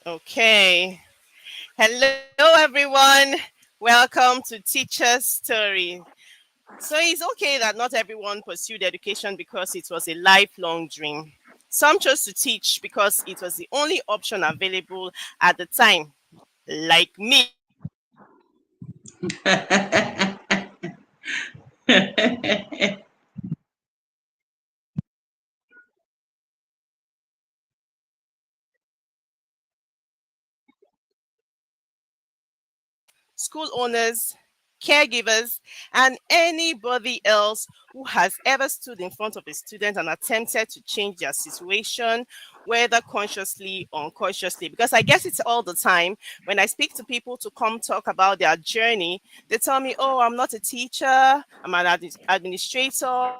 Okay. Hello, everyone. Welcome to Teacher's Story. So it's okay that not everyone pursued education because it was a lifelong dream. Some chose to teach because it was the only option available at the time, like me. School owners, caregivers, and anybody else who has ever stood in front of a student and attempted to change their situation, whether consciously or unconsciously. Because I guess it's all the time when I speak to people to come talk about their journey, they tell me, oh, I'm not a teacher, I'm an administrator.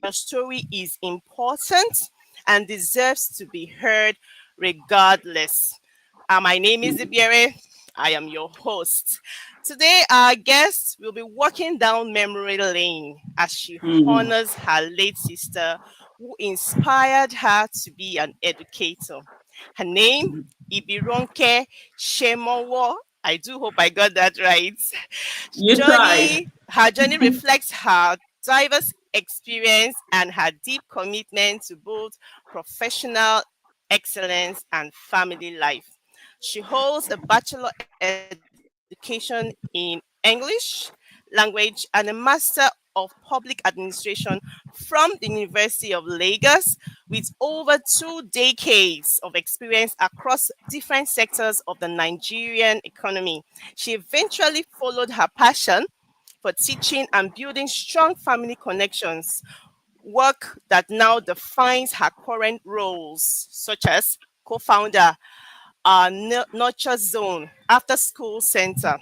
Your story is important and deserves to be heard regardless. My name is Ibiere. I am your host. Today, our guest will be walking down memory lane as she Mm. honors her late sister who inspired her to be an educator. Her name, Ibironke Semowo. I do hope I got that right. You tried. Her journey reflects her diverse experience and her deep commitment to both professional excellence and family life. She holds a Bachelor Education in English language and a Master of Public Administration from the University of Lagos with over 2 decades of experience across different sectors of the Nigerian economy. She eventually followed her passion for teaching and building strong family connections, work that now defines her current roles, such as co founder, Nurture Zone After School Center.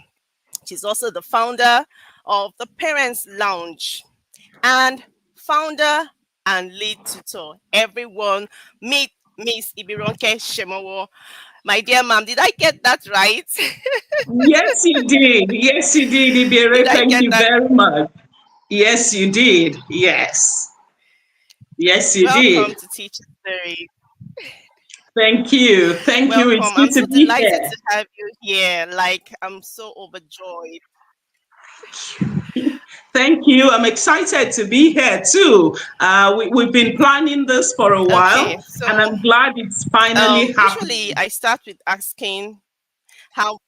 She's also the founder of the Parents Lounge and founder and lead tutor. Everyone, meet Miss Ibironke Semowo. My dear ma'am, did I get that right? Yes, you did. Yes, you did, Did Ibiere. I Thank get you that? very much. Yes, you did. Yes. Yes, you Welcome did. to Teacher Story. Thank you. Thank you. It's Welcome. I'm good to so be delighted here. to have you here. Like, I'm so overjoyed. Thank you. I'm excited to be here too. We've been planning this for a while, Okay, and so I'm glad it's finally usually happening. I start with asking how.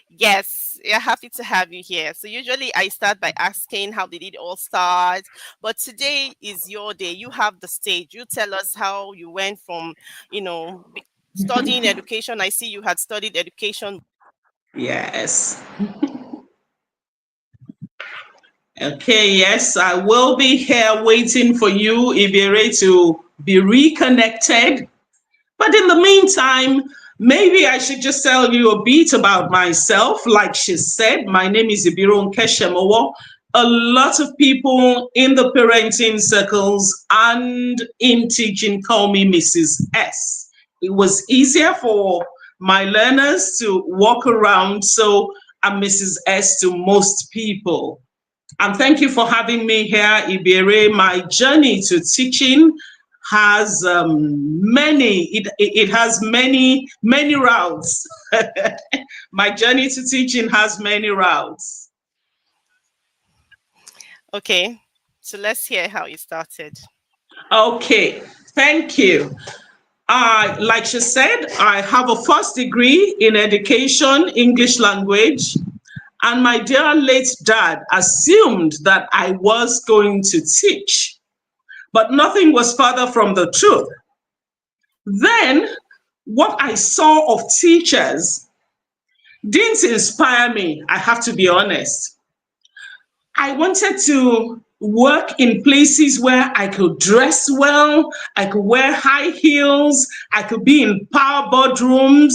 Yes, yeah, happy to have you here. So usually I start by asking how did it all start, but today is your day. You have the stage. You tell us how you went from, studying education. I see you had studied education. Yes. Okay, yes, I will be here waiting for you, Ibiere, to be reconnected. But in the meantime, maybe I should just tell you a bit about myself. Like she said, my name is Ibironke Semowo. A lot of people in the parenting circles and in teaching call me Mrs. S. It was easier for my learners to walk around, so I'm Mrs. S to most people. And thank you for having me here, Ibiere. My journey to teaching has it has many routes. My journey to teaching has many routes. Okay, so let's hear how you started. Okay, thank you. Like she said, I have a first degree in education, English language, and my dear late dad assumed that I was going to teach, but nothing was further from the truth. Then, what I saw of teachers didn't inspire me, I have to be honest. I wanted to work in places where I could dress well, I could wear high heels, I could be in power boardrooms,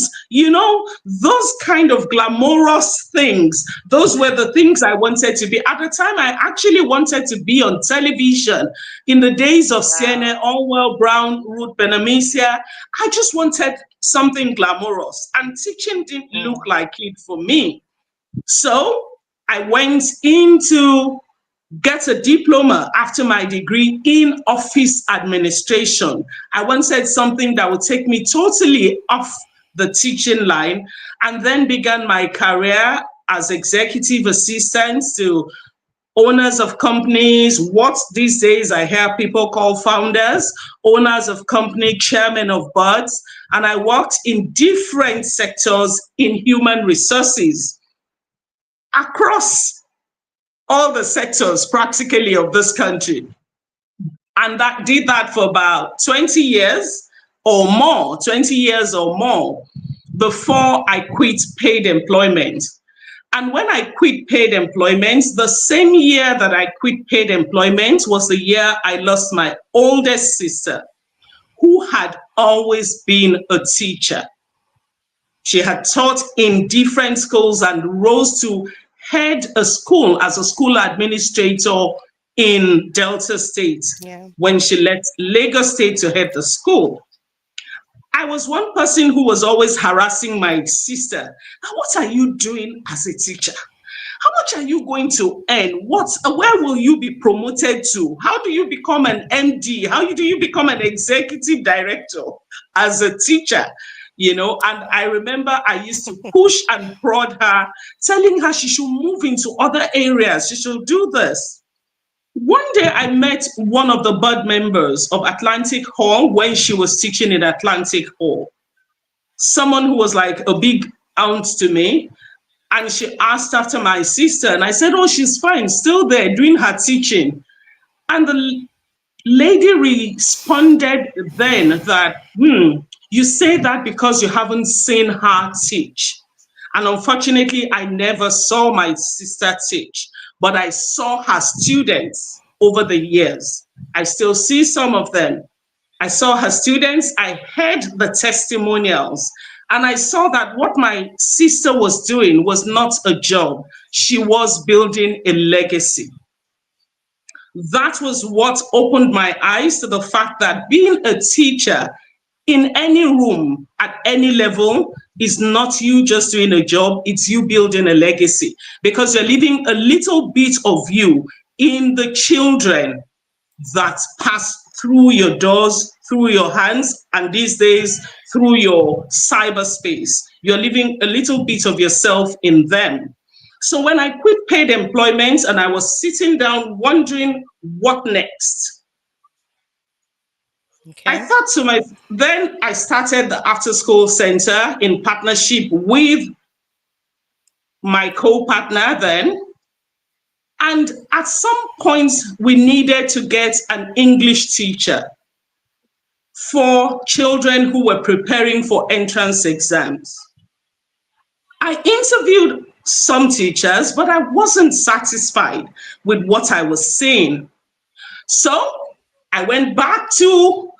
those kind of glamorous things. Those were the things I wanted to be. At the time, I actually wanted to be on television. In the days of CNN, Wow. Allwell Brown, Ruth Benamesia, I just wanted something glamorous, and teaching didn't look Mm. like it for me. So I went into get a diploma after my degree in office administration. I wanted something that would take me totally off the teaching line, and then began my career as executive assistant to owners of companies, what these days I hear people call founders, owners of company, chairmen of boards, and I worked in different sectors in human resources across all the sectors practically of this country. And that did that for about 20 years or more, 20 years or more before I quit paid employment. And when I quit paid employment, the same year that I quit paid employment was the year I lost my oldest sister, who had always been a teacher. She had taught in different schools and rose to head a school as a school administrator in Delta State Yeah. when she left Lagos State to head the school. I was one person who was always harassing my sister. Now, what are you doing as a teacher? How much are you going to earn? Where will you be promoted to? How do you become an MD? How do you become an executive director as a teacher? And I remember I used to push and prod her, telling her she should move into other areas. She should do this. One day I met one of the board members of Atlantic Hall when she was teaching in Atlantic Hall. Someone who was like a big aunt to me. And she asked after my sister. And I said, oh, she's fine, still there doing her teaching. And the lady responded then that, you say that because you haven't seen her teach. And unfortunately, I never saw my sister teach, but I saw her students over the years. I still see some of them. I saw her students, I heard the testimonials, and I saw that what my sister was doing was not a job. She was building a legacy. That was what opened my eyes to the fact that being a teacher in any room at any level is not you just doing a job, it's you building a legacy, because you're leaving a little bit of you in the children that pass through your doors, through your hands, and these days through your cyberspace. You're leaving a little bit of yourself in them. So when I quit paid employment and I was sitting down wondering what next, I Okay. thought to myself, then I started the after school center in partnership with my co-partner then. And at some point, we needed to get an English teacher for children who were preparing for entrance exams. I interviewed some teachers, but I wasn't satisfied with what I was seeing. So I went back to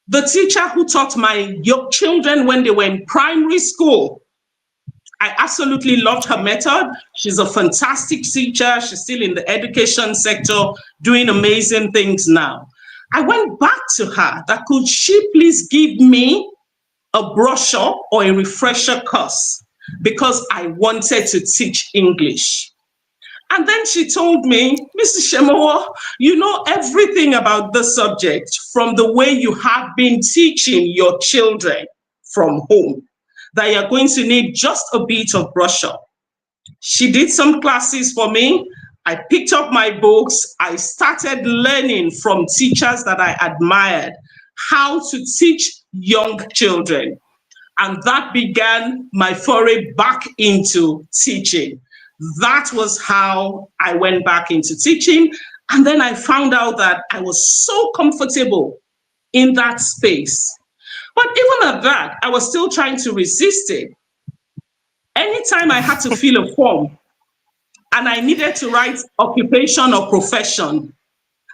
the teacher who taught my young children when they were in primary school. I absolutely loved her Okay. method. She's a fantastic teacher. She's still in the education sector, doing amazing things now. I went back to her that could she please give me a brochure or a refresher course because I wanted to teach English. And then she told me, Mrs. Semowo, you know everything about the subject from the way you have been teaching your children from home, that you're going to need just a bit of brochure. She did some classes for me. I picked up my books. I started learning from teachers that I admired how to teach young children. And that began my foray back into teaching. That was how I went back into teaching. And then I found out that I was so comfortable in that space. But even at that, I was still trying to resist it. Anytime I had to fill a form and I needed to write occupation or profession,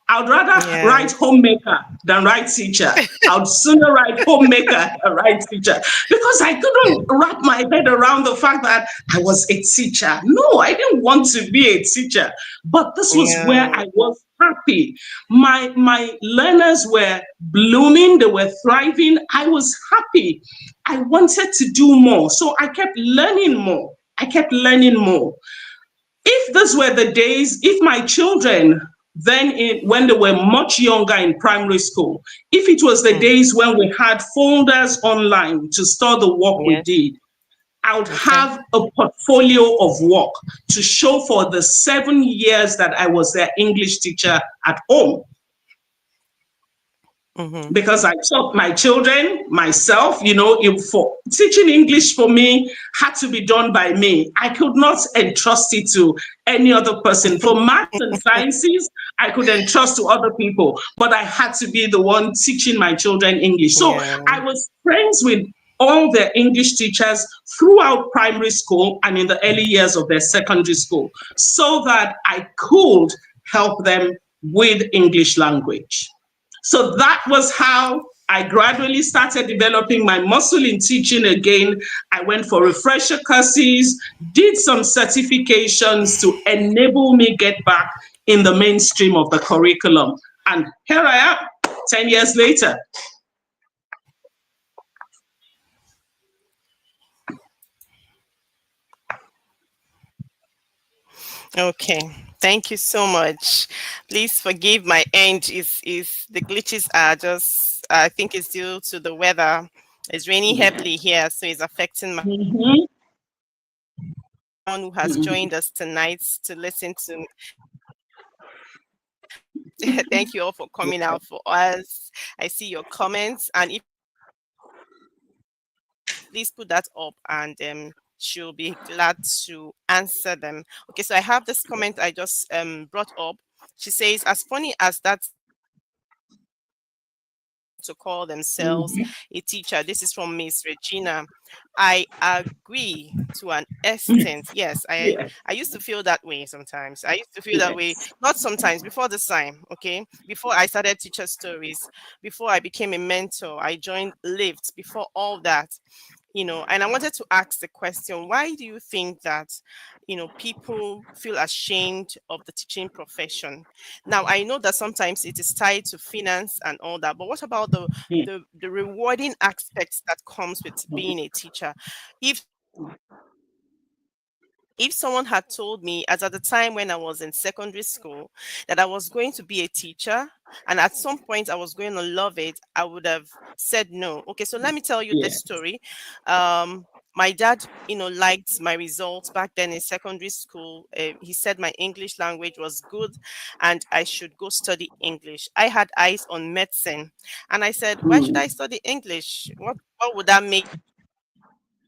I would rather Yeah. write homemaker than write teacher. I would sooner write homemaker than write teacher because I couldn't wrap my head around the fact that I was a teacher. No, I didn't want to be a teacher, but this was where Yeah. I was happy. My learners were blooming, they were thriving. I was happy. I wanted to do more, so I kept learning more. I kept learning more. If these were the days, if my children then when they were much younger in primary school, if it was the Mm. days when we had folders online to store the work we Yes. did, I would Okay. have a portfolio of work to show for the 7 years that I was their English teacher at home, Mm-hmm. because I taught my children myself. If for teaching English for me had to be done by me. I could not entrust it to any other person. For maths and sciences, I could entrust to other people, but I had to be the one teaching my children English. So Yeah. I was friends with all their English teachers throughout primary school and in the early years of their secondary school, so that I could help them with English language. So that was how I gradually started developing my muscle in teaching again. I went for refresher courses, did some certifications to enable me get back in the mainstream of the curriculum. And here I am, 10 years later. Okay. Thank you so much. Please forgive my end. Is the glitches are just, I think it's due to the weather. It's raining heavily here, so it's affecting my Mhm. one who has joined us tonight to listen to. Thank you all for coming out for us. I see your comments, and if please put that up, and she'll be glad to answer them. Okay, so I have this comment I just brought up. She says, as funny as that to call themselves Mhm. a teacher. This is from Miss Regina. I agree to an extent. Yes, Yes, I used to feel that way sometimes. I used to feel that way, yes. not sometimes, before this time, okay? Before I started teacher stories, before I became a mentor, I joined Lift, before all that, and I wanted to ask the question, why do you think that people feel ashamed of the teaching profession? Now I know that sometimes it is tied to finance and all that, but what about the Mm. the rewarding aspects that comes with being a teacher? If someone had told me, as at the time when I was in secondary school, that I was going to be a teacher and at some point I was going to love it, I would have said no. Okay, so let me tell you this Yes. story. My dad, liked my results back then in secondary school. He said my English language was good and I should go study English. I had eyes on medicine, and I said, why should I Mm. study English? What would that make?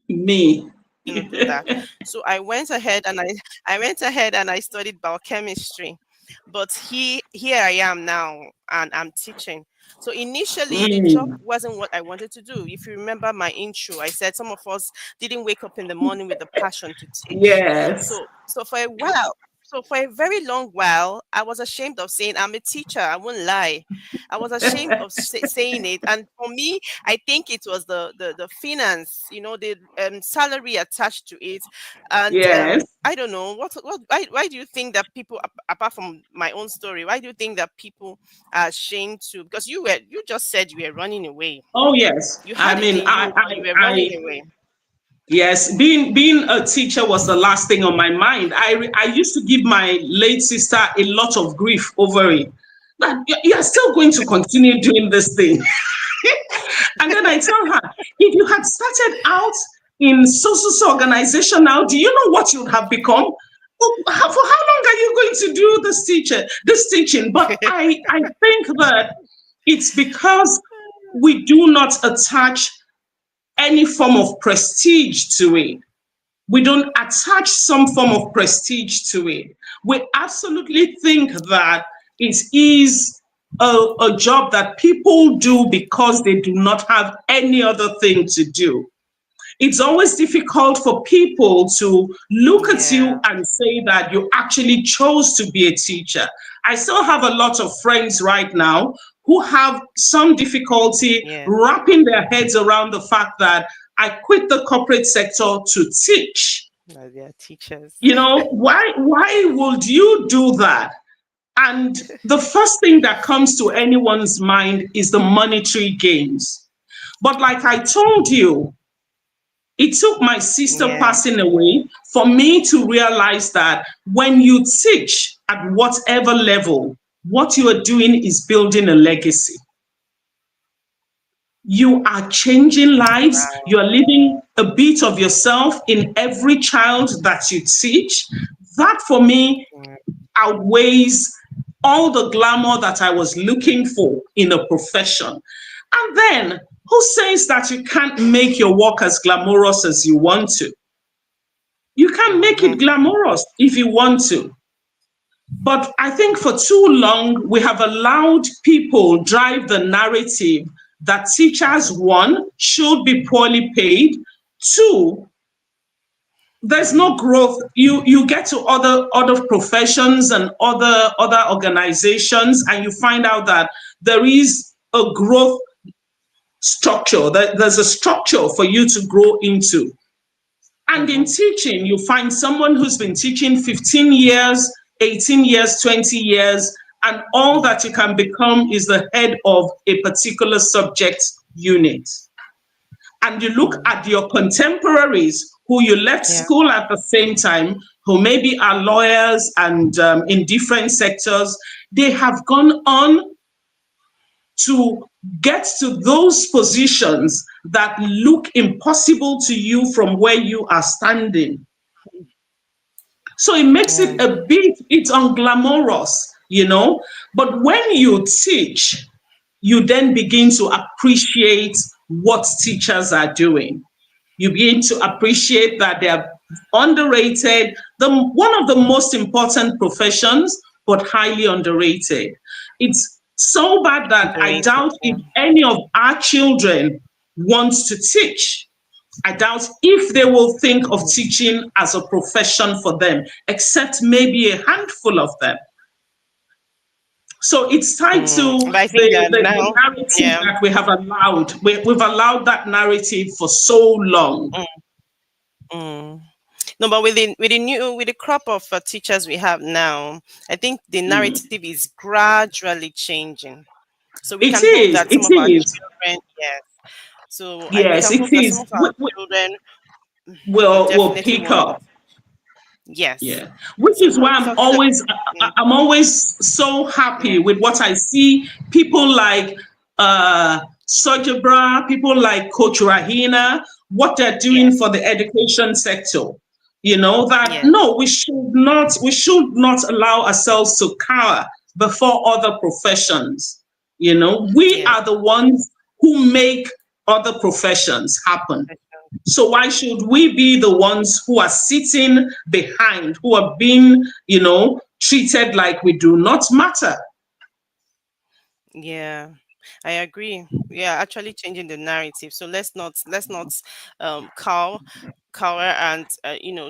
Me. Do that. So I went ahead and I studied biochemistry. But here I am now and I'm teaching. So initially the job Mm. wasn't what I wanted to do. If you remember my intro, I said some of us didn't wake up in the morning with the passion to teach. Yes. So for a while, so for a very long while, I was ashamed of saying I'm a teacher. I won't lie. I was ashamed of saying it. And for me, I think it was the finance, the salary attached to it, and Yes. I don't know why do you think that people, apart from my own story, why do you think that people are ashamed to? Because you just said you were running away. Oh yes. You I had it mean, in you, but you were running away. yes, being a teacher was the last thing on my mind. I used to give my late sister a lot of grief over it. That you're still going to continue doing this thing. And then I tell her, if you had started out in so organization now, do you know what you'd have become? For how long are you going to do this teaching? But I think that it's because we do not attach any form of prestige to it. We don't attach some form of prestige to it. We absolutely think that it is a job that people do because they do not have any other thing to do. It's always difficult for people to look at Yeah, you and say that you actually chose to be a teacher. I still have a lot of friends right now who have some difficulty yeah, wrapping their heads around the fact that I quit the corporate sector to teach. they are teachers. Why would you do that? And the first thing that comes to anyone's mind is the monetary gains. But like I told you, it took my sister Yeah, passing away for me to realize that when you teach at whatever level, what you are doing is building a legacy. You are changing lives. You are leaving a bit of yourself in every child that you teach. That for me Yeah. outweighs all the glamour that I was looking for in a profession. And then, who says that you can't make your work as glamorous as you want to? You can make it Mm-hmm. glamorous if you want to. But I think for too long, we have allowed people drive the narrative that teachers, one, should be poorly paid. Two, there's no Mm-hmm. growth. You get to other professions and other organizations, and you find out that there is a growth structure. That there's a structure for you to grow into. And in Mm-hmm. teaching, you find someone who's been teaching 15 years, 18 years, 20 years, and all that you can become is the head of a particular subject unit. And you look Mm-hmm. at your contemporaries who you left Yeah. school at the same time, who maybe are lawyers and in different sectors, they have gone on to get to those positions that look impossible to you from where you are standing. So it makes Yeah. it a bit, it's unglamorous, you know. But when you teach, you then begin to appreciate what teachers are doing. You begin to appreciate that they are underrated, one of the most important professions, but highly underrated. It's so bad that I Underrated. doubt Yeah. if any of our children wants to teach. I doubt if they will think of teaching as a profession for them, except maybe a handful of them. So it's tied But to I think that the now, narrative yeah. that we have allowed. We've allowed that narrative for so long. Mm, mm. No, but with the crop of teachers we have now, I think the Mm. narrative is gradually changing. So we It can hope is, that some it of our is. children, yes. So we Yes, can it hope that some is. of our children will Will definitely pick want up. yes. Yeah, which is So why I'm such a always I'm always so happy yeah, with what I see. People like Sojabra, people like Coach Rahina, what they're doing yes, for the education sector. You know that yes, no, we should not allow ourselves to cower before other professions. You know, we yes. are the ones who make other professions happen. So why should we be the ones who are sitting behind, who are being, treated like we do not matter? Yeah, I agree. We are actually changing the narrative. So let's not cower and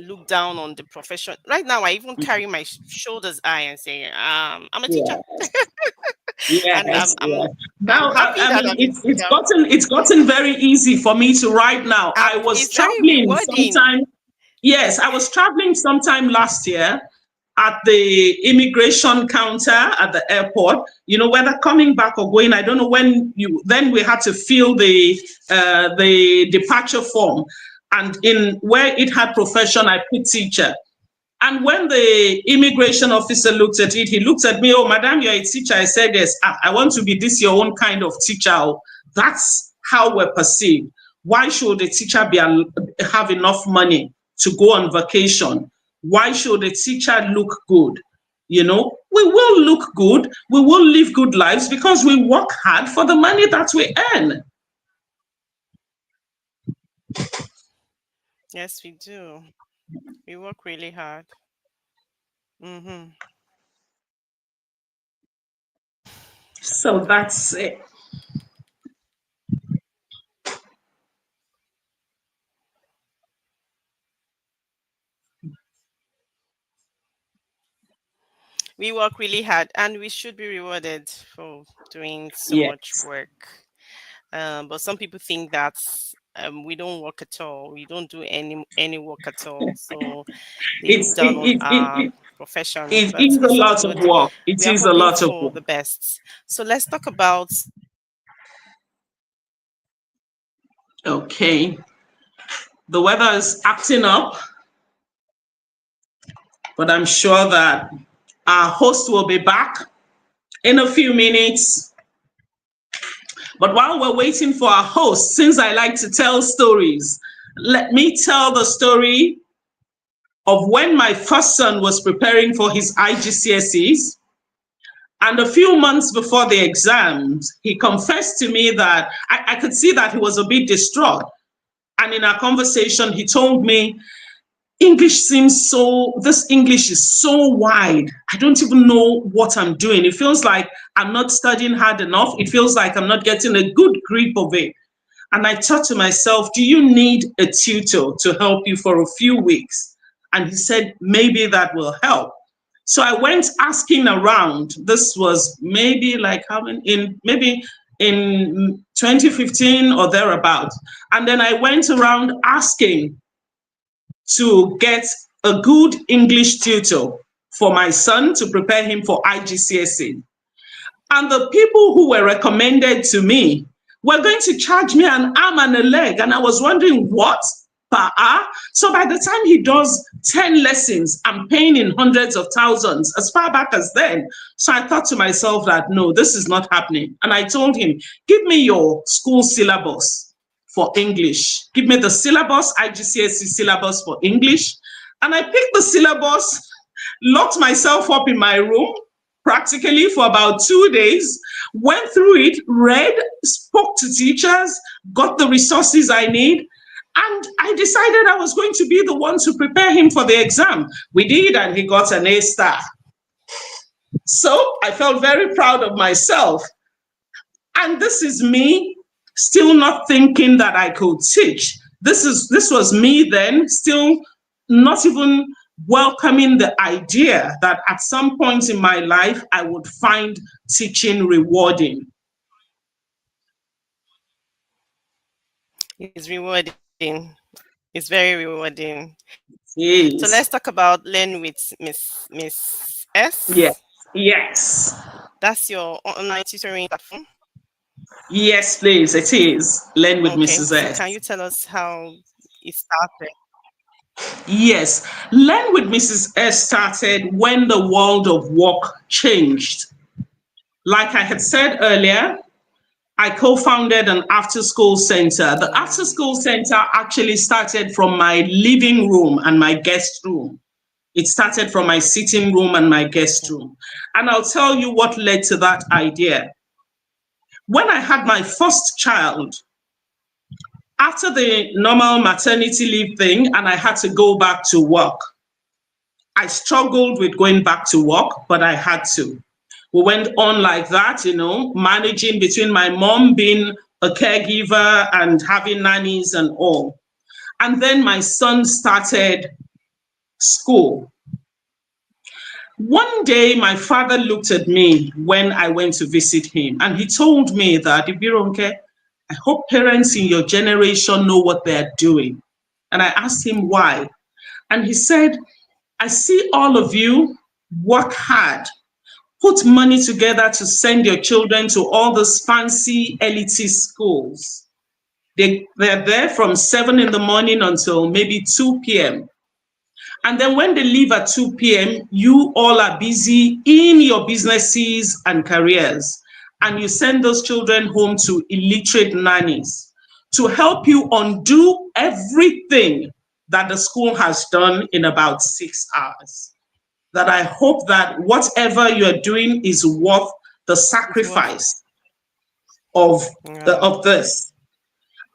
look down on the profession. Right now, I even carry my shoulders high and say, I'm a teacher, Yes, and yes, I'm yes. I'm I'm Now, happy I that mean, I'm a teacher. it's gotten very easy for me to write now. And I was it's very traveling rewarding. sometime. Yes, I was traveling sometime last year at the immigration counter at the airport. Whether coming back or going, I don't know when you. Then we had to fill the departure form, and in where it had profession, I put teacher. And when the immigration officer looked at it, he looked at me, oh, madam, you're a teacher. I said, yes, I want to be this your own kind of teacher. Oh, that's how we're perceived. Why should a teacher have enough money to go on vacation? Why should a teacher look good? We will look good. We will live good lives because we work hard for the money that we earn. Yes, we do. We work really hard. Mm-hmm. So that's it. We work really hard, and we should be rewarded for doing so much Yes. work. But some people think that we don't work at all. We don't do any work at all. So they look It's down on our it profession, it but is a it's all lot of good. work. We It are is a hoping lot of for work. the best. So let's talk about Okay. The weather is acting up, but I'm sure that our host will be back in a few minutes. But while we're waiting for our host, since I like to tell stories, let me tell the story of when my first son was preparing for his IGCSEs. And a few months before the exams, he confessed to me that I could see that he was a bit distraught. And in our conversation, he told me, this English is so wide. I don't even know what I'm doing. It feels like I'm not studying hard enough. It feels like I'm not getting a good grip of it. And I thought to myself, do you need a tutor to help you for a few weeks? And he said, maybe that will help. So I went asking around. This was maybe like maybe in 2015 or thereabout. And then I went around asking to get a good English tutor for my son to prepare him for IGCSE. And the people who were recommended to me were going to charge me an arm and a leg. And I was wondering, what? Per hour? So by the time he does 10 lessons, I'm paying in hundreds of thousands as far back as then. So I thought to myself that, no, this is not happening. And I told him, give me your school syllabus for English. Give me the syllabus, IGCSE syllabus for English. And I picked the syllabus, locked myself up in my room, practically for about 2 days, went through it, read, spoke to teachers, got the resources I need, and I decided I was going to be the one to prepare him for the exam. We did, and he got an A star. So I felt very proud of myself. And this is me still not thinking that I could teach. This was me then, still not even welcoming the idea that at some point in my life, I would find teaching rewarding. It's rewarding. It's very rewarding. So let's talk Yes, about Learn with Miss S. yes, yes, That's your online tutoring platform. yes, please, it is. Learn with Okay. Mrs. So can you S. tell us how it started? Yes, Learn with Mrs. S started when the world of work changed. Like I had said earlier, I co-founded an after-school center. The Yeah. after-school center actually started from my living room and my guest room. It started from my sitting room and my guest Okay. room. And I'll tell you what led to that idea. When I had my first child, after the normal maternity leave thing, and I had to go back to work, I struggled with going back to work, but I had to. We went on like that, managing between my mom being a caregiver and having nannies and all. And then my son started school. One day, my father looked at me when I went to visit him, and he told me that, Ibironke, I hope parents in your generation know what they're doing. And I asked him why. And he said, I see all of you work hard, put money together to send your children to all those fancy elitist schools. They're there from 7 in the morning until maybe 2 p.m. And then when they leave at 2 p.m., you all are busy in your businesses and careers. And you send those children home to illiterate nannies to help you undo everything that the school has done in about 6 hours. That I hope that whatever you're doing is worth the It's worth. sacrifice of, Yeah. of this.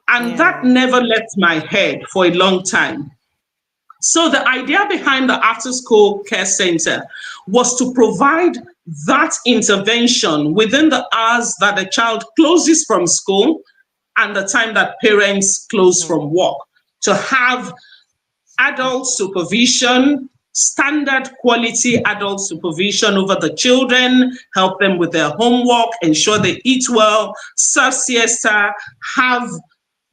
And that Yeah. never left my head for a long time. So the idea behind the after school care center was to provide that intervention within the hours that the child closes from school and the time that parents close Mhm. from work, to have adult supervision, standard quality adult supervision over the children, help them with their homework, ensure they eat well, serve siesta, have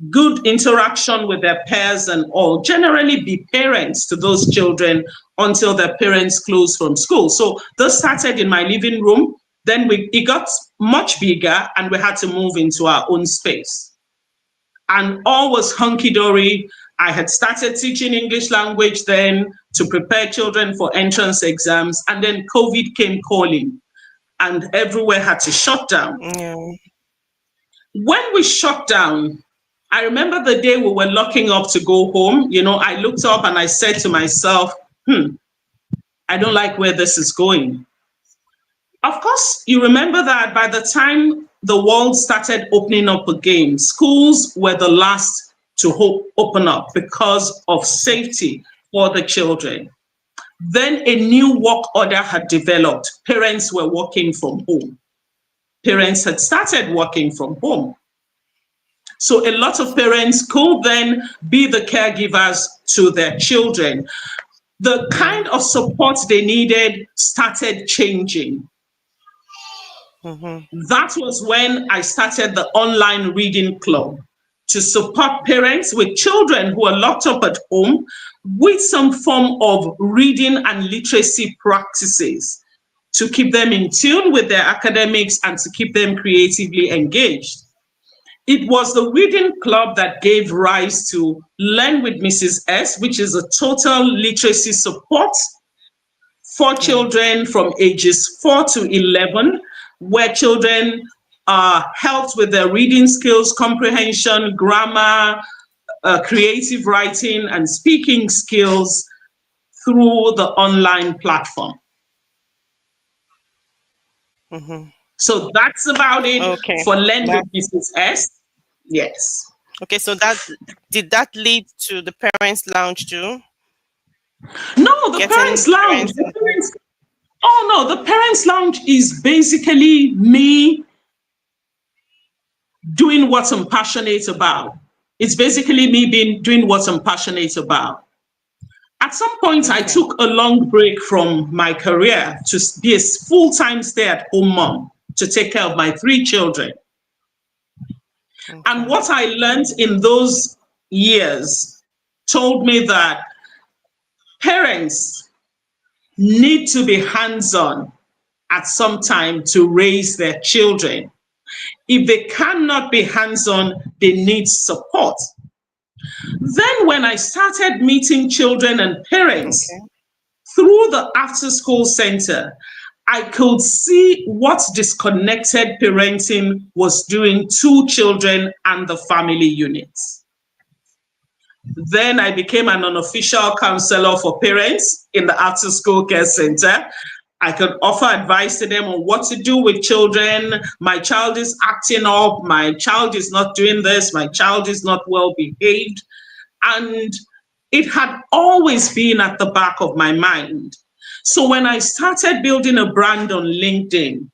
good interaction with their peers and all, generally be parents to those children until their parents close from school. So this started in my living room. Then it got much bigger and we had to move into our own space. And all was hunky-dory. I had started teaching English language then to prepare children for entrance exams. And then COVID came calling. and everywhere had to shut down. Yeah. When we shut down, I remember the day we were locking up to go home. I looked up and I said to myself, I don't like where this is going. Of course, you remember that by the time the world started opening up again, schools were the last to open up because of safety for the children. Then a new work order had developed. Parents were working from home. Parents had started working from home. So a lot of parents could then be the caregivers to their children. The kind of support they needed started changing. That was when I started the online reading club to support parents with children who are locked up at home with some form of reading and literacy practices to keep them in tune with their academics and to keep them creatively engaged. It was the reading club that gave rise to Learn with Mrs. S, which is a total literacy support for children from ages 4 to 11, where children are helped with their reading skills, comprehension, grammar, creative writing, and speaking skills through the online platform. So that's about it Okay. for Learn with Mrs. S. Yes. Okay, so did that lead to the parents' lounge too? No, the Getting parents' lounge. parents. Oh no, the parents' lounge is basically me doing what I'm passionate about. It's basically me doing what I'm passionate about. At some point, I took a long break from my career to be a full-time stay-at-home mom to take care of my 3 children. And what I learned in those years told me that parents need to be hands-on at some time to raise their children. If they cannot be hands-on, they need support. Then when I started meeting children and parents through the after-school center, I could see what disconnected parenting was doing to children and the family units. Then I became an unofficial counselor for parents in the after-school care center. I could offer advice to them on what to do with children. My child is acting up. My child is not doing this. My child is not well behaved. And it had always been at the back of my mind. So when I started building a brand on LinkedIn,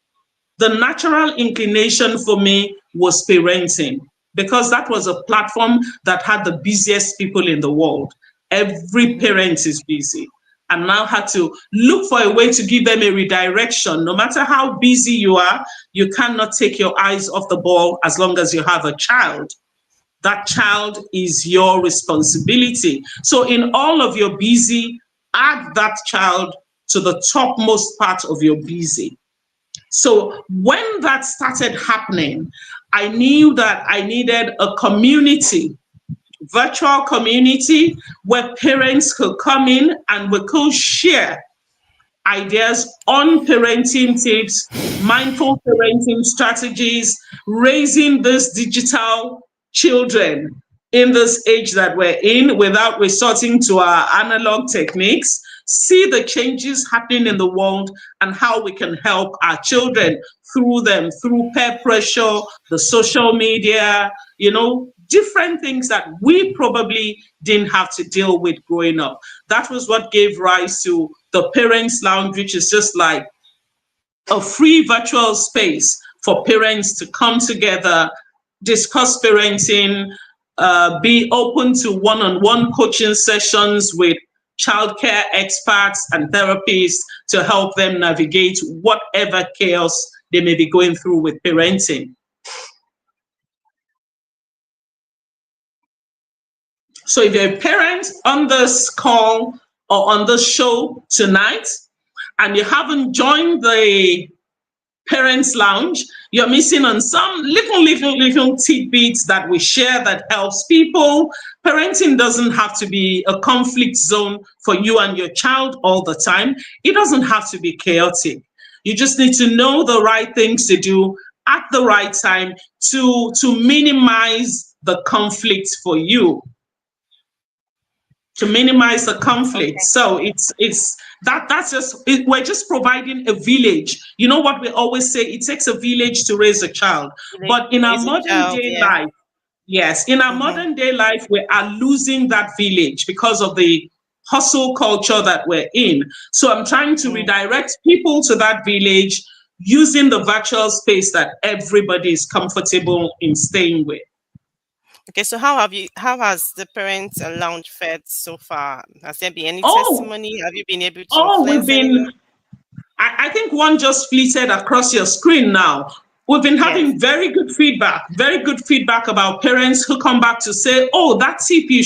the natural inclination for me was parenting, because that was a platform that had the busiest people in the world. Every parent is busy. And now had to look for a way to give them a redirection. No matter how busy you are, you cannot take your eyes off the ball as long as you have a child. That child is your responsibility. So in all of your busy, add that child to the topmost part of your busy. So when that started happening, I knew that I needed a community, virtual community, where parents could come in and we could share ideas on parenting tips, mindful parenting strategies, raising these digital children in this age that we're in without resorting to our analog techniques, see the changes happening in the world and how we can help our children through them, through peer pressure, the social media, different things that we probably didn't have to deal with growing up. That was what gave rise to the Parents Lounge, which is just like a free virtual space for parents to come together, discuss parenting, be open to one-on-one coaching sessions with childcare experts and therapists to help them navigate whatever chaos they may be going through with parenting. So if you're a parent on this call or on this show tonight and you haven't joined the Parents Lounge, you're missing on some little tidbits that we share that helps people. Parenting doesn't have to be a conflict zone for you and your child all the time. It doesn't have to be chaotic. You just need to know the right things to do at the right time to minimize the conflict for you, to minimize the conflict. Okay. So that's just we're just providing a village. You know what we always say, it takes a village to raise a child. Village But in our raise a modern child. day Yeah. life, yes, in our Mm-hmm. modern day life, we are losing that village because of the hustle culture that we're in. So I'm trying to Mm. redirect people to that village using the virtual space that everybody is comfortable in staying with. Okay, so how has the parents lounge fared so far? Has there been any Oh, testimony? Have you been able to oh, we've influence been anyone? I think one just fleeted across your screen now. We've been Yes. having very good feedback about parents who come back to say, oh, that tip you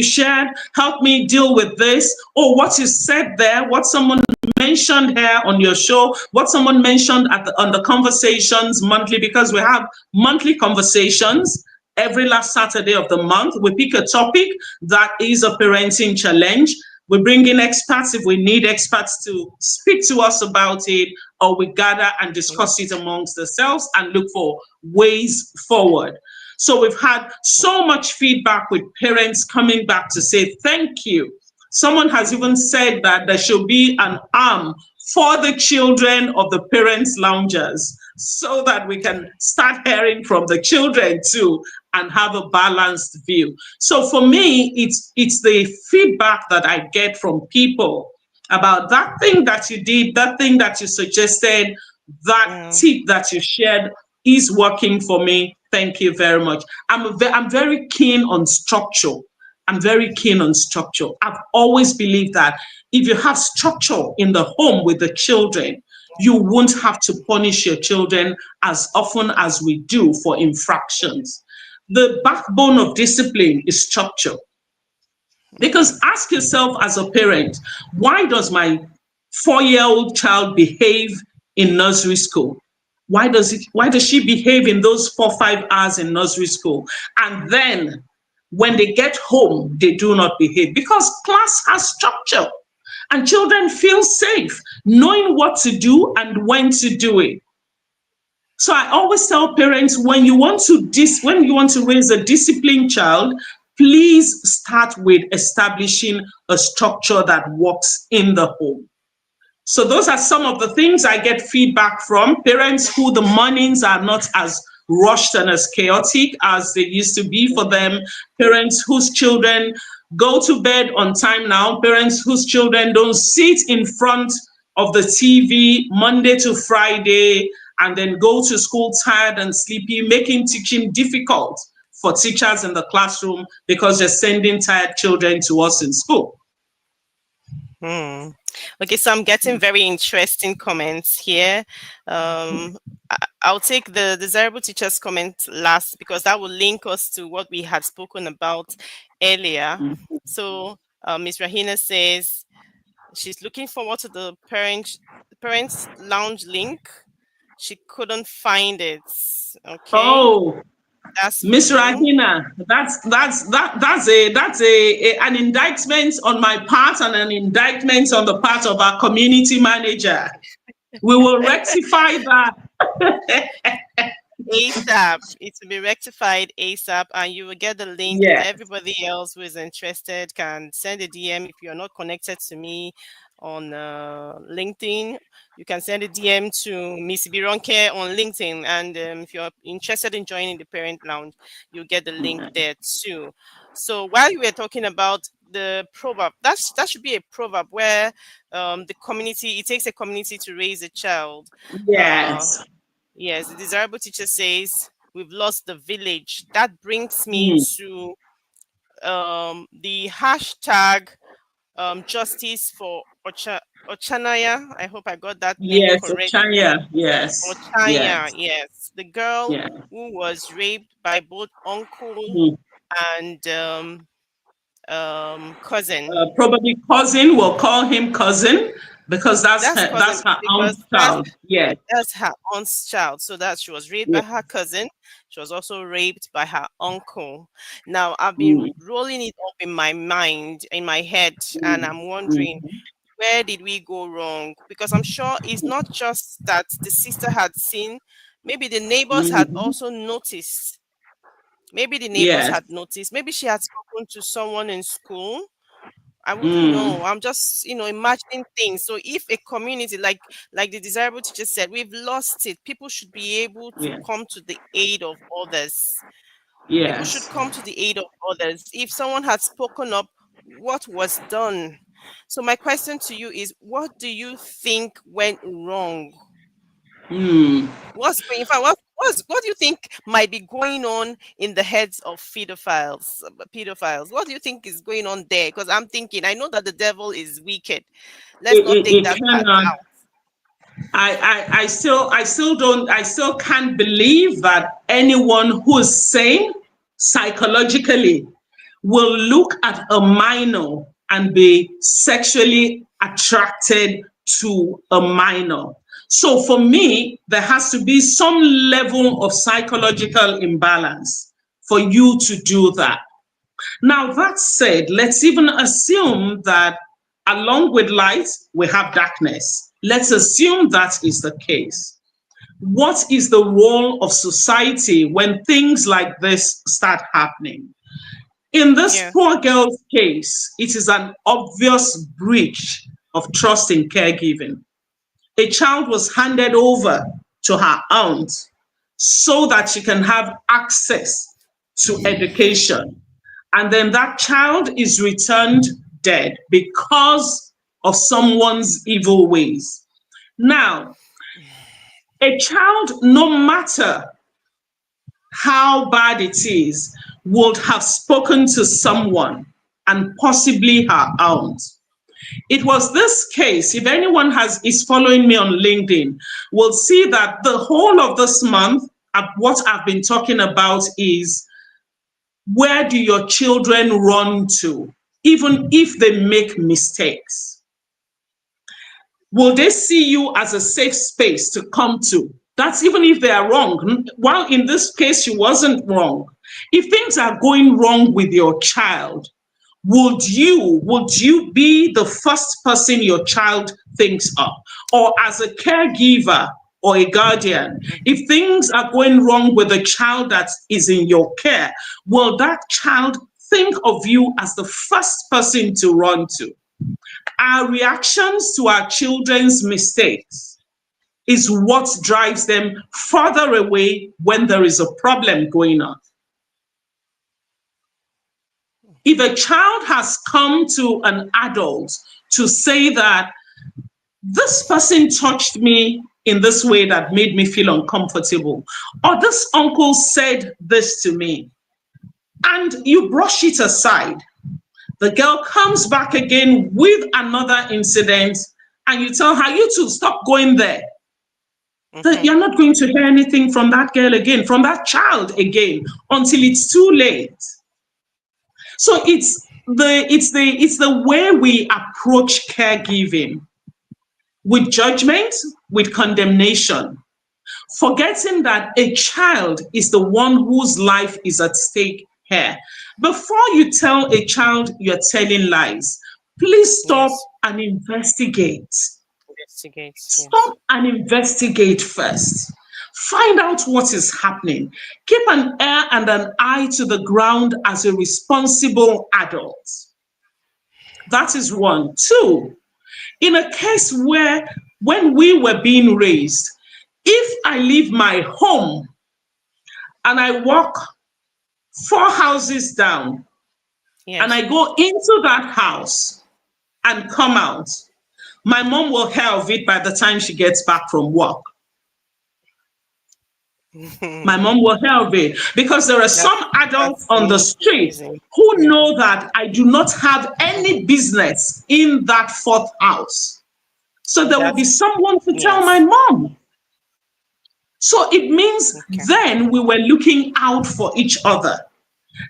shared helped me deal with this. Oh, what you said there, what someone mentioned here on your show, what someone mentioned on the conversations monthly, because we have monthly conversations every last Saturday of the month. We pick a topic that is a parenting challenge. We bring in experts if we need experts to speak to us about it, or we gather and discuss it amongst ourselves and look for ways forward. So we've had so much feedback with parents coming back to say thank you. Someone has even said that there should be an arm for the children of the parents' loungers so that we can start hearing from the children too and have a balanced view. So for me, it's the feedback that I get from people about that thing that you did, that thing that you suggested, that Mm. tip that you shared is working for me. Thank you very much. I'm very keen on structure. I'm very keen on structure. I've always believed that if you have structure in the home with the children, you won't have to punish your children as often as we do for infractions. The backbone of discipline is structure. Because Mm. ask yourself as a parent, why does my 4 year old child behave in nursery school? Why does she behave in those 4, 5 hours in nursery school? And then when they get home, they do not behave because class has structure and children feel safe knowing what to do and when to do it. So I always tell parents, when you want to raise a disciplined child, please start with establishing a structure that works in the home. So those are some of the things I get feedback from parents who the mornings are not as rushed and as chaotic as they used to be for them, parents whose children go to bed on time now, parents whose children don't sit in front of the TV Monday to Friday and then go to school tired and sleepy, making teaching difficult for teachers in the classroom because they're sending tired children to us in school. Hmm. Okay, so I'm getting very interesting comments here. I'll take the desirable teachers comment last because that will link us to what we had spoken about earlier. So Ms. Rahina says she's looking forward to the parents lounge link. She couldn't find it. Okay, Oh, that's Miss true. Rahina, that's an indictment on my part and an indictment on the part of our community manager. We will rectify that. ASAP. It will be rectified ASAP, and you will get the link. Yes. Everybody else who is interested can send a DM. If you're not connected to me on LinkedIn, you can send a DM to Miss Ibironke on LinkedIn. And if you're interested in joining the Parent Lounge, you'll get the link there too. So while you were talking about the proverb, that should be a proverb where the community, it takes a community to raise a child. Uh, Yes. Yes, the desirable teacher says we've lost the village. That brings me Mm. to the hashtag justice for Ochanaya. I hope I got that name Yes, correctly. Chanya. Yes. Ochanya, Yes. yes, the girl Yeah. who was raped by both uncle Mm. and cousin. Probably cousin. We'll call him cousin because That's cousin that's her because aunt's child. Yes. that's her aunt's child. So that she was raped by Yeah. her cousin. She was also raped by her uncle. Now I've been Mm. rolling it up in my mind, in my head, and Mm. I'm wondering Mm. where did we go wrong? Because I'm sure it's not just that the sister had seen, maybe the neighbors had Mhm. also noticed. Maybe the neighbors Yes. had noticed. Maybe she had spoken to someone in school. I wouldn't Mm. know. I'm just, imagining things. So if a community like the desirable teacher said, we've lost it. People should be able to Yeah. come to the aid of others. People should Yes. come to the aid of others. If someone had spoken up, what was done? So my question to you is, what do you think went wrong? Mm. In fact, what do you think might be going on in the heads of pedophiles? What do you think is going on there? Because I'm thinking, I know that the devil is wicked. Let's It, not it, take it that part cannot. out. I still can't believe that anyone who's sane psychologically will look at a minor and be sexually attracted to a minor. So for me, there has to be some level of psychological imbalance for you to do that. Now, that said, let's even assume that along with light, we have darkness. Let's assume that is the case. What is the role of society when things like this start happening? In this Yes. poor girl's case, it is an obvious breach of trust in caregiving. A child was handed over to her aunt so that she can have access to education. And then that child is returned dead because of someone's evil ways. Now, a child, no matter how bad it is, would have spoken to someone and possibly her aunt. It was this case, if anyone is following me on LinkedIn, will see that the whole of this month, what I've been talking about is, where do your children run to, even if they make mistakes? Will they see you as a safe space to come to? That's even if they are wrong. While in this case, she wasn't wrong. If things are going wrong with your child, would you be the first person your child thinks of? Or as a caregiver or a guardian, if things are going wrong with the child that is in your care, will that child think of you as the first person to run to? Our reactions to our children's mistakes is what drives them further away when there is a problem going on. If a child has come to an adult to say that this person touched me in this way that made me feel uncomfortable, or this uncle said this to me, and you brush it aside, the girl comes back again with another incident, and you tell her, you two, stop going there. That Mm-hmm. you're not going to hear anything from that girl again, from that child again, until it's too late. So it's the way we approach caregiving, with judgment, with condemnation, forgetting that a child is the one whose life is at stake here. Before you tell a child you're telling lies, please stop Yes. and investigate. Investigate. Yes. Stop and investigate first. Find out what is happening. Keep an ear and an eye to the ground as a responsible adult. That is one. Two, in a case where when we were being raised, if I leave my home and I walk four houses down and Yes. I go into that house and come out, my mom will hear of it by the time she gets back from work. My mom will hear of it because there are some that's adults that's on the the street reason. who Yeah. know that I do not have any business in that fourth house. So there will be That's someone to tell my yes. mom. So it means Okay. then we were looking out for each other.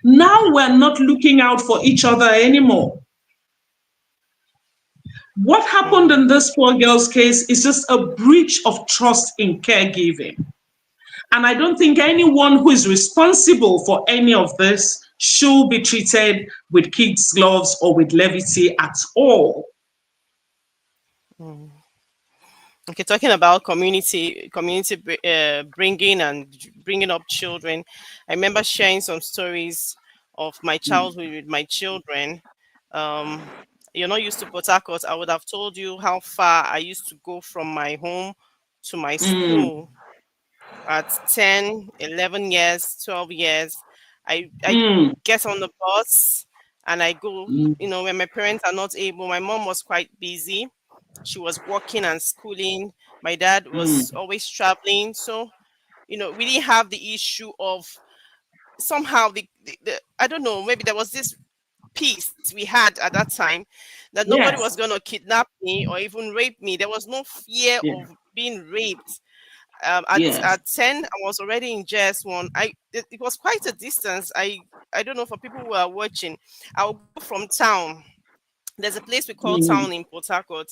Now we're not looking out for each other anymore. What happened Mm. in this poor girl's case is just a breach of trust in caregiving. And I don't think anyone who is responsible for any of this should be treated with kids' gloves or with levity at all. Okay, talking about community bringing and bringing up children. I remember sharing some stories of my childhood with my children. Um, you're not used to Port Harcourt. I would have told you how far I used to go from my home to my mm, school at 10, 11 years, 12 years. I mm, get on the bus and I go, mm, when my parents are not able. My mom was quite busy. She was working and schooling. My dad mm. was always traveling. So, we didn't have the issue of somehow the I don't know, maybe there was this peace we had at that time that nobody was Yes. going to kidnap me or even rape me. There was no fear Yeah. of being raped. Yes. At 10, I was already in JS1. It was quite a distance. I don't know, for people who are watching, I will go from town. There's a place we call Mm. town in Port Harcourt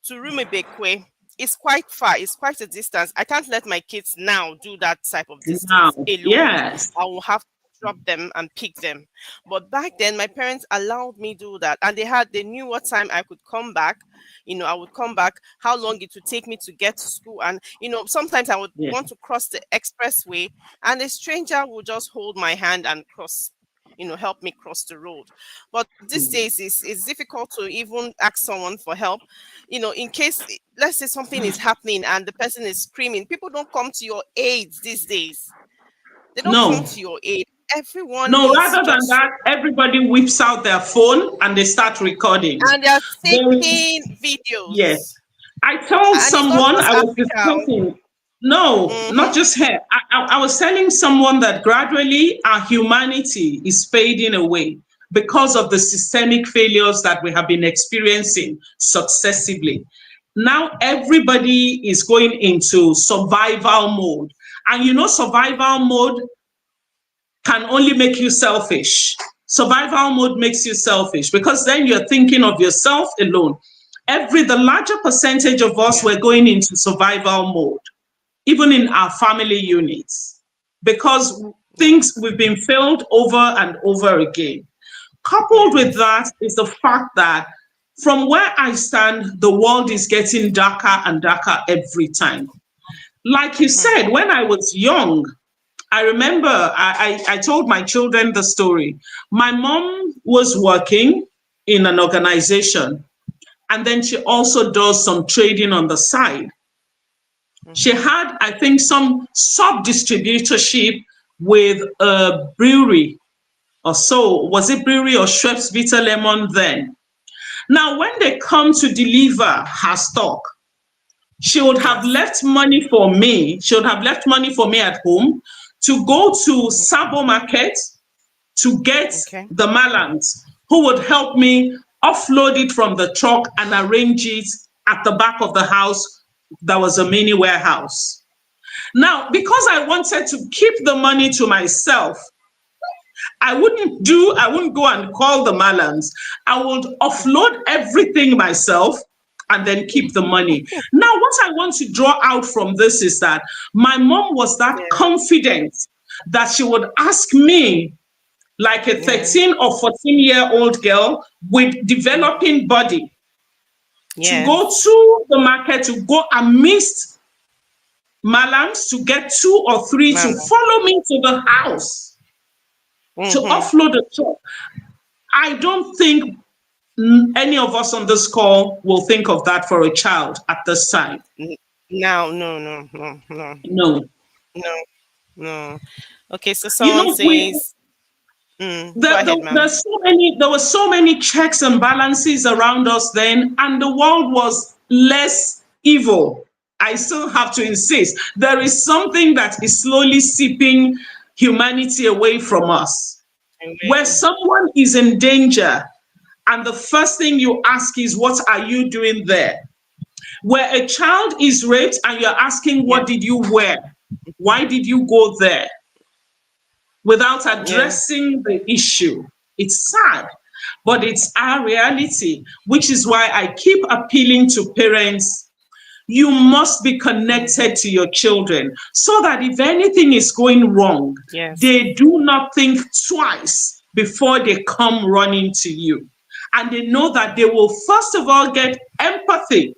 to Rumibekwe. It's quite far. It's quite a distance. I can't let my kids now do that type of Now, distance alone. yes. I will have to drop them and pick them. But back then, my parents allowed me do that, and they knew what time I could come back. I would come back, how long it would take me to get to school, and sometimes I would Yeah. want to cross the expressway, and a stranger would just hold my hand and cross. Help me cross the road. But these days, it's difficult to even ask someone for help. In case, let's say something is happening and the person is screaming, people don't come to your aid these days. They don't come No. to your aid. Everyone No, is rather than just, that, everybody whips out their phone and they start recording. and they are There is, taking yes. videos. I told And it's not someone just I was Africa. discussing, no, not Mm-hmm. just her. I was telling someone that gradually our humanity is fading away because of the systemic failures that we have been experiencing successively. Now everybody is going into survival mode. And survival mode can only make you selfish. Survival mode makes you selfish because then you're thinking of yourself alone. The larger percentage of us Yeah. were going into survival mode, even in our family units, because things Yes. we've been failed over and over again. Coupled with Yes. that is the fact that from where I stand, the world is getting darker and darker every time. Like you Mm-hmm. said, when I was young, I remember I told my children the story. My mom was working in an organization and then she also does some trading on the side. She Mm-hmm. had, I think, some sub distributorship with a brewery or so. Was it brewery or Schweppes Vita Lemon then? Now, when they come to deliver her stock, she would have Yes. left money for me. She would have left money for me at home to go to Sabo Market to get Okay. the malams who would help me offload it from the truck and arrange it at the back of the house. That was a mini warehouse. Now, because I wanted to keep the money to myself, I wouldn't go and call the malams. I would offload everything myself and then keep the money. Now, what I want to draw out from this is that my mom was that Yeah. confident that she would ask me, like a Yeah. 13 or 14-year-old girl with Mm. developing body, to go Yes. to the market, to go amidst malams, to get two or three to Mama. follow me to the house to Mm-hmm. offload the truck. I don't think any of us on this call will think of that for a child at this time. Now, no, no, no, no, No. no, no. Okay, so You someone know, we says, go ahead, ma'am. there were so many checks and balances around us then, and the world was less evil. I still have to insist. There is something that is slowly seeping humanity away from us. Where Anyway, someone is in danger, and the first thing you ask is, what are you doing there? Where a child is raped and you're asking, yeah, what did you wear? Why did you go there? Without yeah, addressing the issue. It's sad, but it's our reality, which is why I keep appealing to parents. You must be mm-hmm. connected to your children so that if anything is going wrong, Yes, they do not think twice before they come running to you. And they know that they will, first of all, get empathy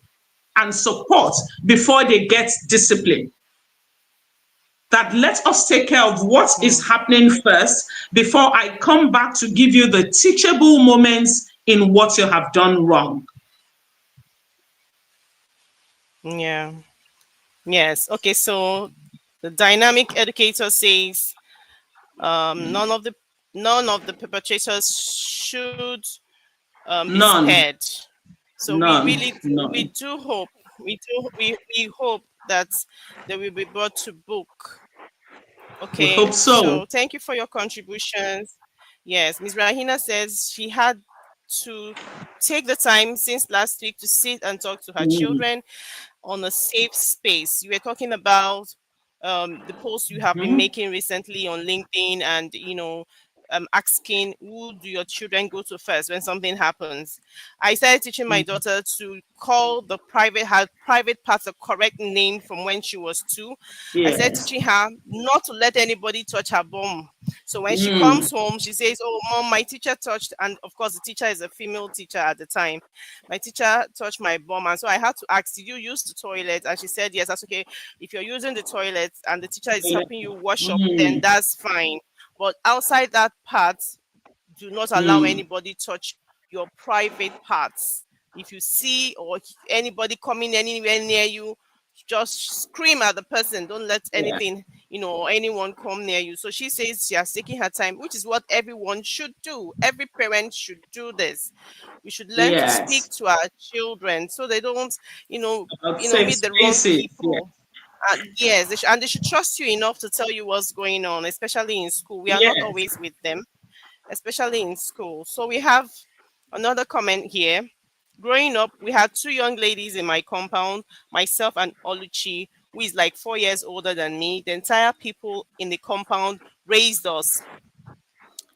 and support before they get discipline. That let us take care of what is Mm. happening first before I come back to give you the teachable moments in what you have done wrong. Yeah. Yes. Okay. So the dynamic educator says none of the perpetrators should be None, spared. So none, we none. do hope we hope that they will be brought to book. We hope Okay, so. so thank you for your contributions. Yes, Ms. Rahina says she had to take the time since last week to sit and talk to her Mm, children on a safe space. You were talking about the posts you have been mhm. making recently on LinkedIn, and asking who do your children go to first when something happens. I started teaching my daughter to call the private parts the correct name from when she was 2. I started Yes. teaching her not to let anybody touch her bum. So when she Mm, comes home, she says, "Oh, mom, my teacher touched," and of course, the teacher is a female teacher at the time. My teacher touched my bum, and so I had to ask, "Did you use the toilet?" And she said, "Yes." That's okay. If you're using the toilet and the teacher is helping you wash up, then mm, that's fine. But outside that part, do not allow mm. anybody touch your private parts. If you see or anybody coming anywhere near you, just scream at the person. Don't let Yeah. anything, or anyone come near you. So she says she has taken her time, which is what everyone should do. Every parent should do this. We should learn to speak Yes. to our children so they don't, About safe meet the wrong spaces. Yes. people. Yes, and they should trust you enough to tell you what's going on, especially in school. We are not Yes. always with them, especially in school. So we have another comment here. Growing up, we had two young ladies in my compound, myself and Oluchi, who is like 4 years older than me. The entire people in the compound raised us.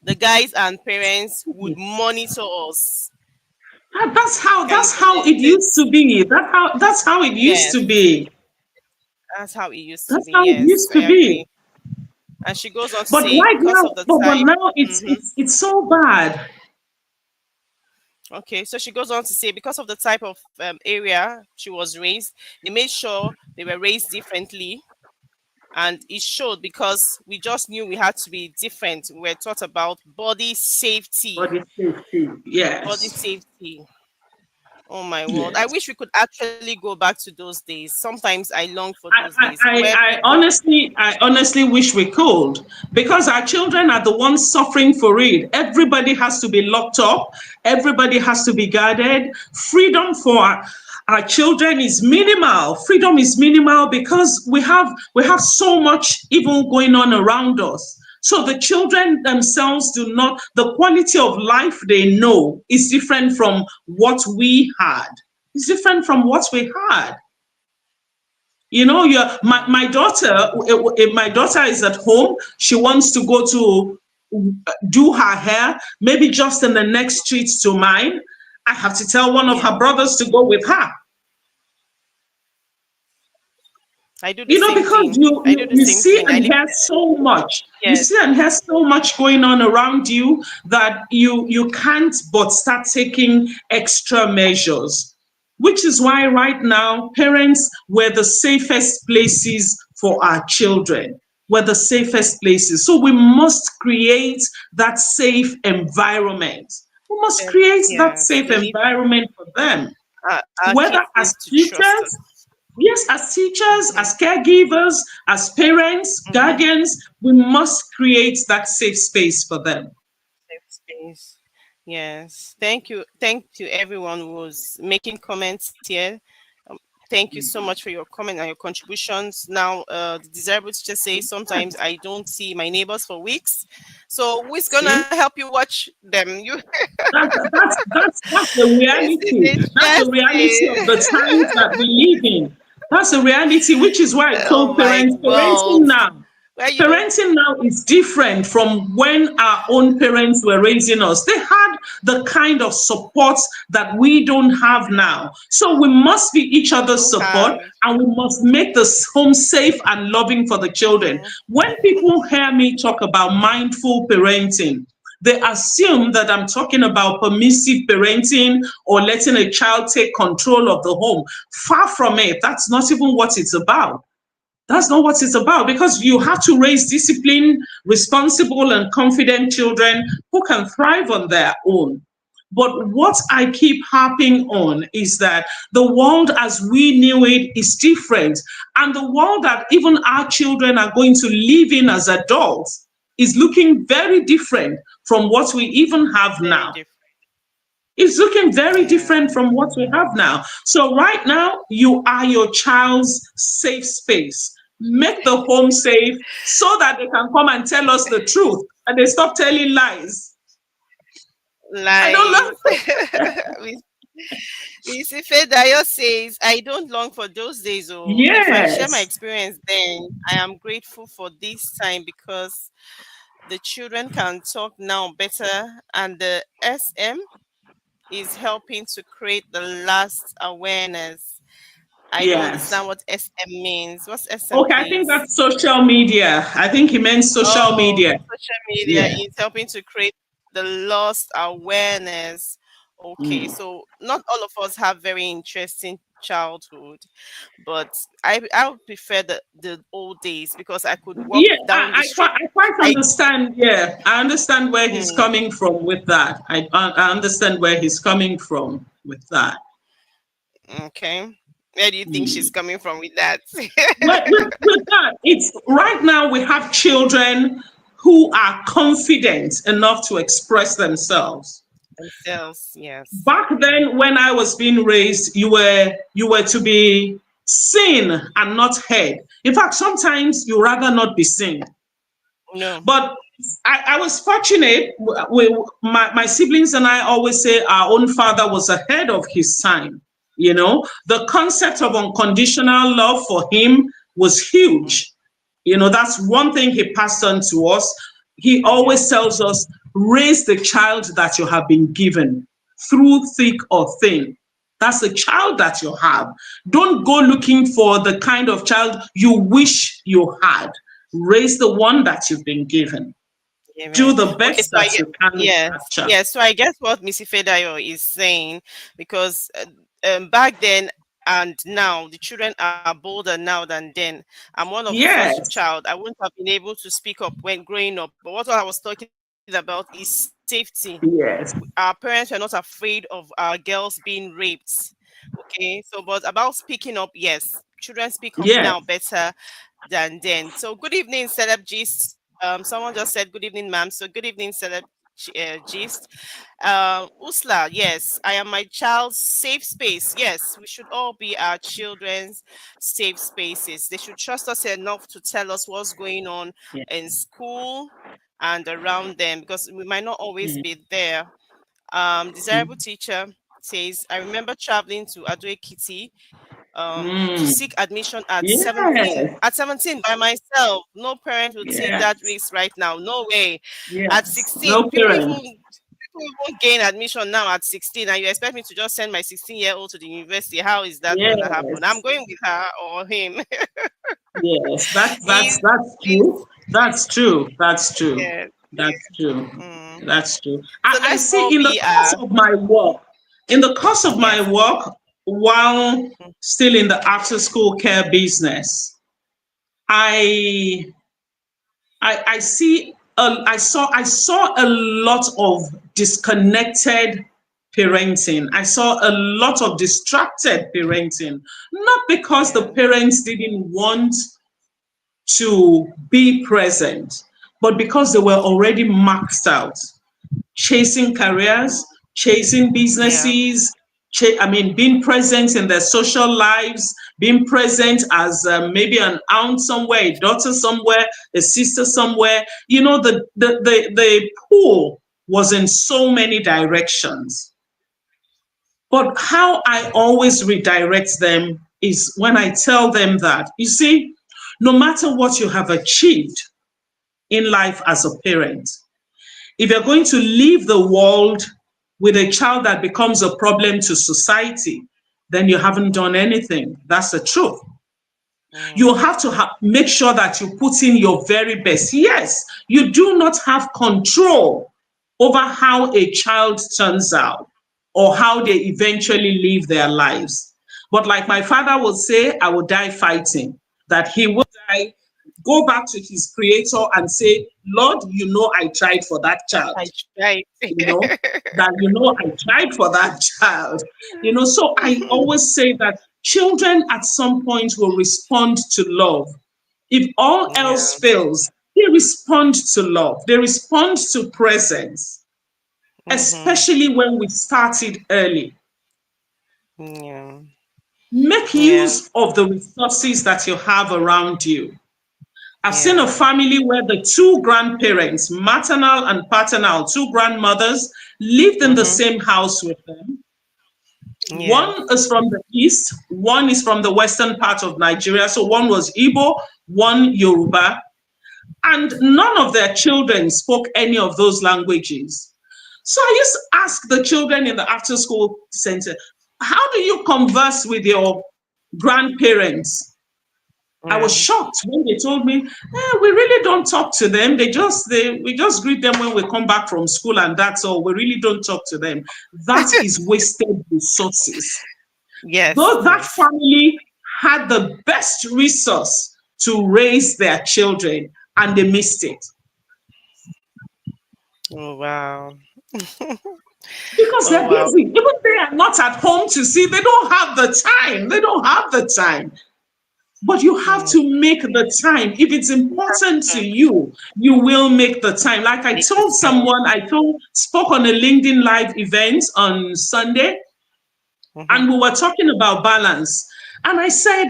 The guys and parents would monitor us. Can you That's how believe it used this? to be. That's how it used Yes, to be. that's how it used to That's be. how it Yes, used I to be. agree. And she goes on to But say, right because now, of the but type. now Mhm. it's so bad. Okay, so she goes on to say, because of the type of area she was raised, they made sure they were raised differently. And it showed because we just knew we had to be different. We were taught about body safety. Body safety. Body Yes. safety. Oh my word. I Yes. wish we could actually go back to those days. Sometimes I long for those I, I, days where people. I honestly wish we could, because our children are the ones suffering for it. Everybody has to be locked up. Everybody has to be guarded. Freedom for our children is minimal. Freedom is minimal because we have so much evil going on around us. So the children themselves do not, the quality of life they know is different from what we had. It's different from what we had. You know, Mm, my daughter is at home. She wants to go to do her hair, maybe just in the next street to mine. I have to tell one of yeah, her brothers to go with her. I do the You know, same because thing. I do the you same see thing. I and live. hear so much. You Yes. see and hear so much going on around you that you can't but start taking extra measures. Which is why right now parents were the safest places for our children. We're the safest places. So we must create that safe environment. We must create that Yes. safe environment for them, Our whether kids need as to trust teachers. us. Yes, as teachers, Hmm. as caregivers, as parents, Hmm. guardians, we must create that safe space for them. Safe space. Yes. Thank you. Thank you, everyone who's making comments here. Um, Thank you so much for your comment and your contributions. Now, the desirable teacher says sometimes Yes, I don't see my neighbors for weeks. So, who's gonna see, help you watch them? You. that's the This is reality. That's the reality of interesting. the times that we live in. That's the reality, which is why I Oh told my parents, world. Where you don't. parenting now is different from when our own parents were raising us. They had the kind of support that we don't have now. So we must be each other's Don't support, have. and we must make this home safe and loving for the children. Mm, When people hear me talk about mindful parenting, they assume that I'm talking about permissive parenting or letting a child take control of the home. Far from it. That's not even what it's about. That's not what it's about, because you have to raise disciplined, responsible, and confident children who can thrive on their own. But what I keep harping on is that the world as we knew it is different. And the world that even our children are going to live in as adults is looking very different from what we even have Very now. different. It's looking very Yeah. different from what we have now. So right now, you are your child's safe space. Make the home safe so that they can come and tell us the truth and they stop telling lies. I don't Lies. know. Miss Miss Ifedayo says, I don't long for those days. Oh, if I share my Yes, experience, then I am grateful for this time because the children can talk now better, and the SM is helping to create the last awareness. I don't yes. understand what SM means. What's SM, Okay, I think please? that's social media. I think he meant social Oh, media. social media Yeah. is helping to create the lost awareness. Okay, Mm. so not all of us have very interesting childhood, but I would prefer the old days because I could walk Yeah, down the street. I quite I understand. Yeah, I understand where he's mm, coming from with that. I understand where he's coming from with that. okay. Where do you think she's Mm. coming from with that? With that, it's right now we have children who are confident enough to express themselves. Themselves, yes. Back then, when I was being raised, you were to be seen and not heard. In fact, sometimes you rather not be seen. No. But I was fortunate. My siblings and I always say our own father was ahead of his time. You know, the concept of unconditional love for him was Mm, huge. You know, that's one thing he passed on to us. He yeah. always tells us, raise the child that you have been given through thick or thin. That's the child that you have. Don't go looking for the kind of child you wish you had. Raise the one that you've been given. Do Amen. the Okay, best so I that get you can with yes, that child. yes. So I guess what Missy Fedayo is saying, because back then and now the children are bolder now than then. I'm one of the first Yes, child. I wouldn't have been able to speak up when growing up. But what I was talking about is safety. yes, Our parents were not afraid of our girls being raped. Okay, so but about speaking up, yes, children speak up now yes. better than then. So good evening, Celeb Gist. Someone just said good evening, ma'am. So good evening, Celeb Gist. Usla, yes, I am my child's safe space. Yes, we should all be our children's safe spaces. They should trust us enough to tell us what's going on Yeah. in school and around them because we might not always Mm, be there. Desirable teacher says, I remember traveling to Ado Ekiti to mm. seek admission at 17. Yes, At 17 by myself. No parent will take that yes, risk right now. No way. At yes. 16, No parents. people even gain admission now at 16, and you expect me to just send my 16-year-old to the university. How is that gonna happen? I'm Yes, going with her or him. yes. That's is that's that's is true. That's true. That's true. yeah. That's true. Mm. That's true. So I let's see all in the be course of my work, in the course of my yes. work, while Mm, still in the after school care business, I I see I saw a lot of disconnected parenting. I saw a lot of distracted parenting, not because the yeah. parents didn't want to be present, but because they were already maxed out, chasing Mm, careers, chasing yeah. businesses, being present in their social lives, being present as maybe an aunt somewhere, a daughter somewhere, a sister somewhere. You know, the pool was in so many directions. But how I always redirect them is when I tell them that, you see, no matter what you have achieved in life as a parent, if you're going to leave the world with a child that becomes a problem to society, then you haven't done anything. That's the truth. You Mm, have to make sure that you put in your very best. Yes, you do not have control over how a child turns out or how they eventually live their lives. But like my father would say, I will die fighting, that he will die, go back to his creator and say, Lord, you know, I tried for that child, I tried. you know, that, you know, I tried for that child, you know. So I always say that children at some point will respond to love. If all else Yeah. fails, they respond to love, they respond to presence, Mm-hmm. especially when we started early. Yeah. Make Yeah. use of the resources that you have around you. I've seen a Yeah. family where the two grandparents, maternal and paternal, two grandmothers, lived in the Mm-hmm. same house with them. Yeah. One is from the east, one is from the western part of Nigeria. So one was Igbo, one Yoruba, and none of their children spoke any of those languages. So I used to ask the children in the after school center, how do you converse with your grandparents? I was Yeah. shocked when they told me, we really don't talk to them. We just greet them when we come back from school, and that's all. We really don't talk to them. That is wasted resources. Yes. Though that Yes. family had the best resource to raise their children, and they missed it. Oh wow. Because Oh they're wow. busy. Even they are not at home to see, they don't have the time. They don't have the time. But you have Mm. to make the time. If it's important to Mm. you, you will make the time. Like I Make the told time. someone, spoke on a LinkedIn Live event on Sunday, Mm-hmm. and we were talking about balance. And I said,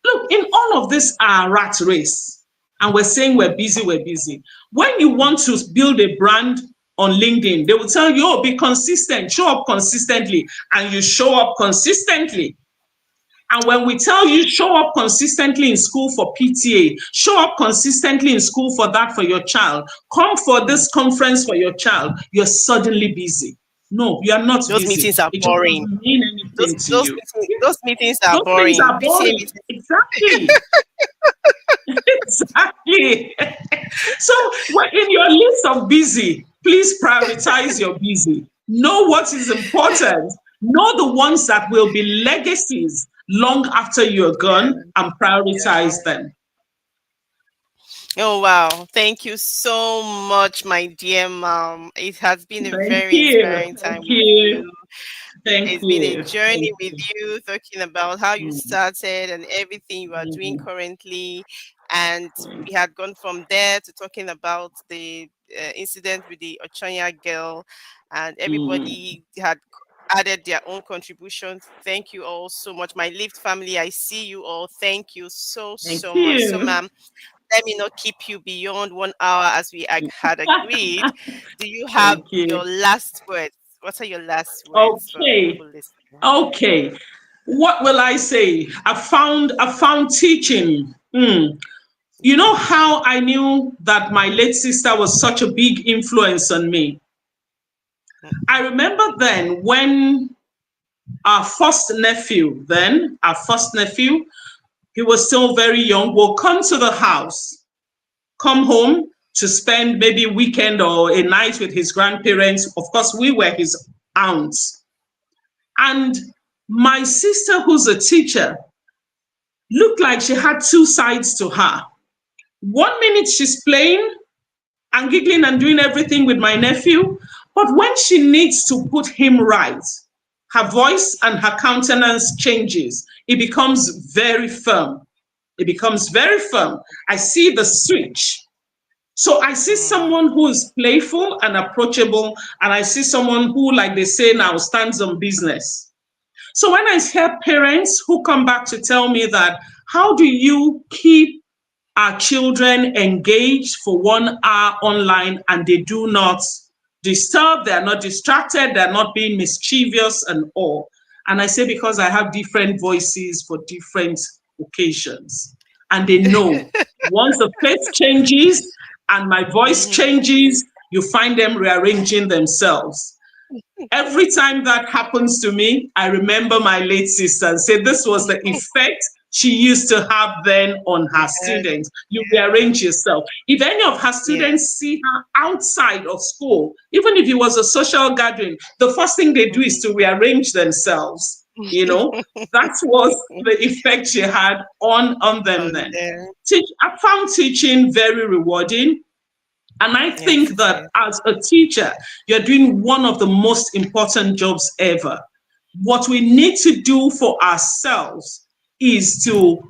look, in all of this rat race, and we're saying we're busy, we're busy. When you want to build a brand on LinkedIn, they will tell you, oh, be consistent, show up consistently, and you show up consistently. And when we tell you show up consistently in school for PTA, show up consistently in school for that for your child, come for Mm. this conference for your child, you're suddenly busy. No, you are not Those busy. meetings are It just boring. doesn't mean anything to you. Yeah, Those meetings are those things boring. are PTA boring. meetings. Exactly. Exactly. So in your list of busy, please prioritize your busy. Know what is important. Know the ones that will be legacies long after you're Yeah. gone, and Yeah. prioritize them. Oh wow. Thank you so much, my dear mom. It has been a Thank very you. inspiring Thank time with you. you. Thank It's been a you. journey Thank with you. you, talking about how you Mm, started and everything you are doing mm, currently. And mm, we had gone from there to talking about the incident with the Ochonya girl, and mm. everybody had added their own contributions. Thank you all so much. My Lift family, I see you all. Thank you so, Thank so much. So, you. ma'am, let me not keep you beyond 1 hour as we had agreed. Do you have Thank you. your last words? What are your last words for Okay. people listening? Okay. What will I say? I found teaching. You know how I knew that my late sister was such a big influence on me? I remember then when our first nephew, he was still very young, will come to the house, come home to spend maybe a weekend or a night with his grandparents. Of course, we were his aunts. And my sister, who's a teacher, looked like she had two sides to her. One minute she's playing and giggling and doing everything with my nephew, but when she needs to put him right, her voice and her countenance changes. It becomes very firm. It becomes very firm. I see the switch. So I see Mm. someone who is playful and approachable, and I see someone who, like they say now, stands on business. So when I hear parents who come back to tell me that, how do you keep our children engaged for 1 hour online and they do not disturb, they're not distracted, they're not being mischievous and all? And I say, because I have different voices for different occasions. And they know once the face changes and my voice Mhm. changes, you find them rearranging themselves. Every time that happens to me, I remember my late sister and say this was the effect she used to have then on her Yes. students. You Yes. rearrange yourself. If any of her Yes. students see her outside of school, even if it was a social gathering, the first thing they do is to rearrange themselves. You know, that was the effect she had on them On then. them. I found teaching very rewarding. And I Yes, think it that is. as a teacher, you're doing one of the most important jobs ever. What we need to do for ourselves is to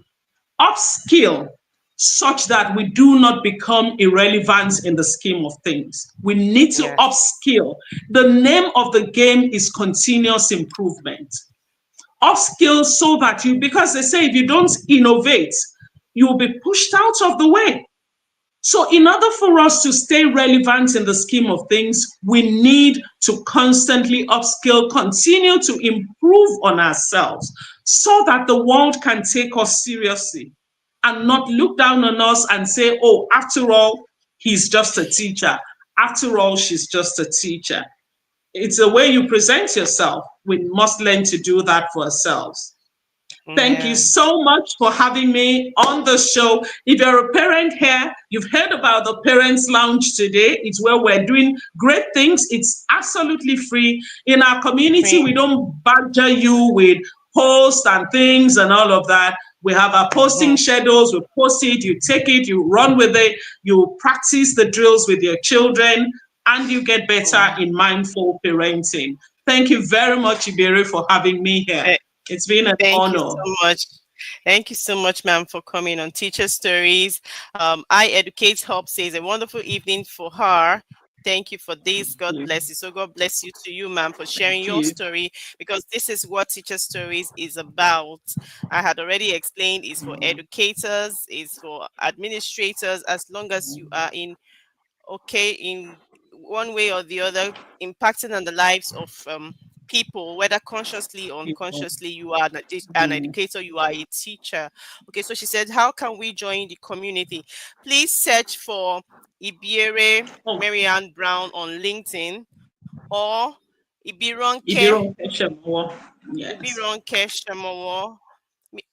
upskill such that we do not become irrelevant in the scheme of things. We need to Yes. upskill. The name of the game is continuous improvement. Upskill so that you, because they say if you don't innovate, you'll be pushed out of the way. So, in order for us to stay relevant in the scheme of things, we need to constantly upskill, continue to improve on ourselves so that the world can take us seriously and not look down on us and say, oh, after all, he's just a teacher. After all, she's just a teacher. It's the way you present yourself. We must learn to do that for ourselves. Thank you Yeah. so much for having me on the show. If you're a parent here, you've heard about the Parents Lounge today. It's where we're doing great things. It's absolutely free. In our community, Free. we don't badger you with posts and things and all of that. We have our posting Mhm. schedules. We post it, you take it, you run with it, you practice the drills with your children, and you get better Yeah. in mindful parenting. Thank you very much, Ibiere, for having me here. Eh, It's been an Thank you honor. so much. Thank you so much, ma'am, for coming on Teacher Stories. I Educate Help says a wonderful evening for her. Thank you for this. God You. bless you. So God bless you to you, ma'am, for sharing Thank your you. story because this is what Teacher Stories is about. I had already explained it's for educators, it's for administrators, as long as you are in okay in one way or the other impacting on the lives of people, whether consciously or People. unconsciously. You are an Mm. educator, you are a teacher. Okay, so she said, how can we join the community? Please search for Ibiere Oh, Marianne Brown on LinkedIn, or Ibironke Ibironke Semowo. Yes. Ibironke Semowo. Mi-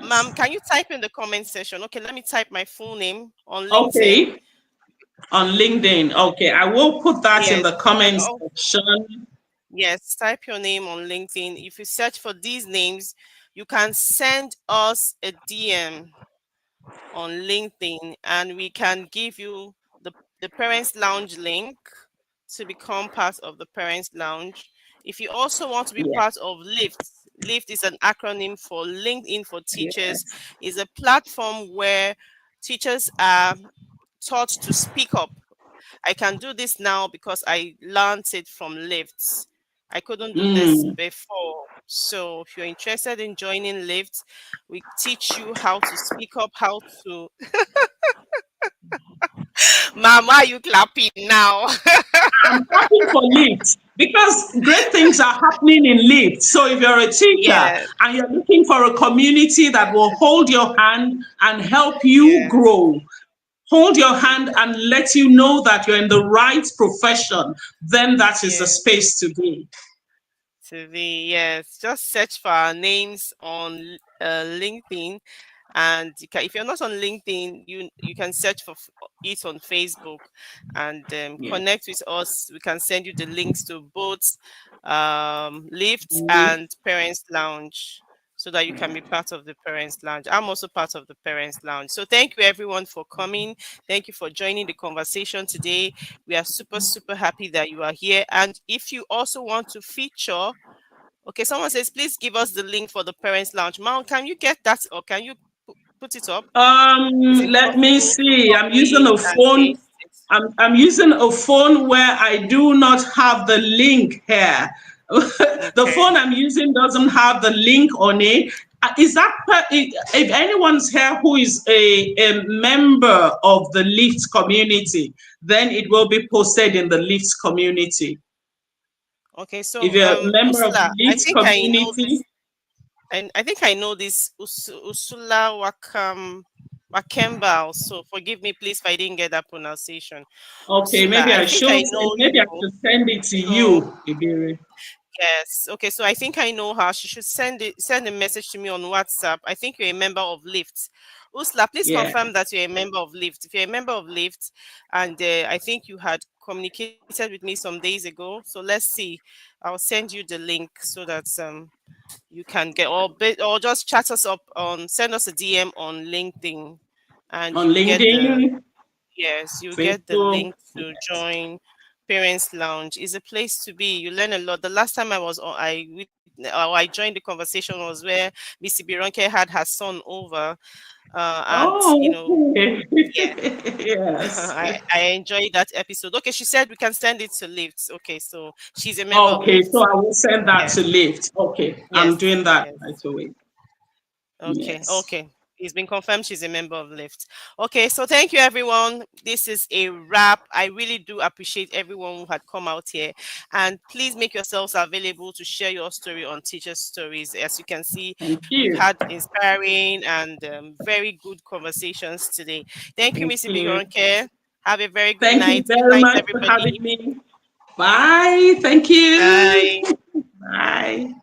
Ma'am, Yes. can you type in the comment section? Okay, let me type my full name on LinkedIn. Okay. On LinkedIn. Okay. I will put that in Yes, the and comments section. yes, type your name on LinkedIn. If you search for these names, you can send us a DM on LinkedIn and we can give you the Parents Lounge link to become part of the Parents Lounge. If you also want to be Yes. part of LIFT is an acronym for LinkedIn for Teachers, Yes. is a platform where teachers are taught to speak up. I can do this now because I learned it from lifts. I couldn't do this Mm. before. So if you're interested in joining lifts, we teach you how to speak up, how to Mom, why are you clapping now? I'm clapping for Lyft because great things are happening in Lyft. So if you're a teacher Yes, and you're looking for a community that will hold your hand and help you yes, grow, hold your hand and let you know that you're in the right profession, then that is the yes. space to be. TV, yes. Just search for our names on LinkedIn, and if you're not on LinkedIn, you can search for it on Facebook, and Yeah. connect with us. We can send you the links to both Lifts Lyft. and Parents Lounge, so that you can be part of the Parents Lounge. I'm also part of the Parents Lounge. So thank you everyone for coming. Thank you for joining the conversation today. We are super, super happy that you are here. And if you also want to feature, okay, someone says, please give us the link for the Parents Lounge. Mount, can you get that or can you put it up? Is it Let me possible to see. I'm using copy a and phone. paste it? I'm using a phone where I do not have the link here. The Okay. phone I'm using doesn't have the link on it. Is that if anyone's here who is a member of the Lyft community, then it will be posted in the Lyft community. Okay, If so you're a member of the Usla, I Lyft think I know community, this. I think I know this Usula Wakemba also. Forgive me, please, if I didn't get that pronunciation. okay, Usula, I think I know maybe I you. should send it to So you, Ibiri. Yes. Okay. So I think I know her. She should send a message to me on WhatsApp. I think you're a member of Lyft. Usla, please Yeah. confirm that you're a member of Lyft. If you're a member of Lyft, and I think you had communicated with me some days ago. So let's see. I'll send you the link so that you can get or just chat us up on send us a DM on LinkedIn, and On you get the LinkedIn, yes, you get the Facebook. link to join Parents Lounge. It's a place to be. You learn a lot. The last time I was on, I joined the conversation was where Miss Ibironke had her son over, and Oh, okay. yeah, Yes. I enjoyed that episode. Okay, she said we can send it to Lyft. Okay, so she's a member of Okay, so Lyft. I will send that Yeah. to Lyft. Okay, I'm Yes. doing that Yes. right away. Okay, Yes. okay. It's been confirmed she's a member of Lyft. Okay, so thank you everyone. This is a wrap. I really do appreciate everyone who had come out here. And please make yourselves available to share your story on Teacher Stories. As you can see, Thank we've you. had inspiring and very good conversations today. Thank you, Thank Miss you. Ibironke. Have a very good Thank you night. Good very night, much for having everybody. me. Bye. Thank you. Bye. Bye.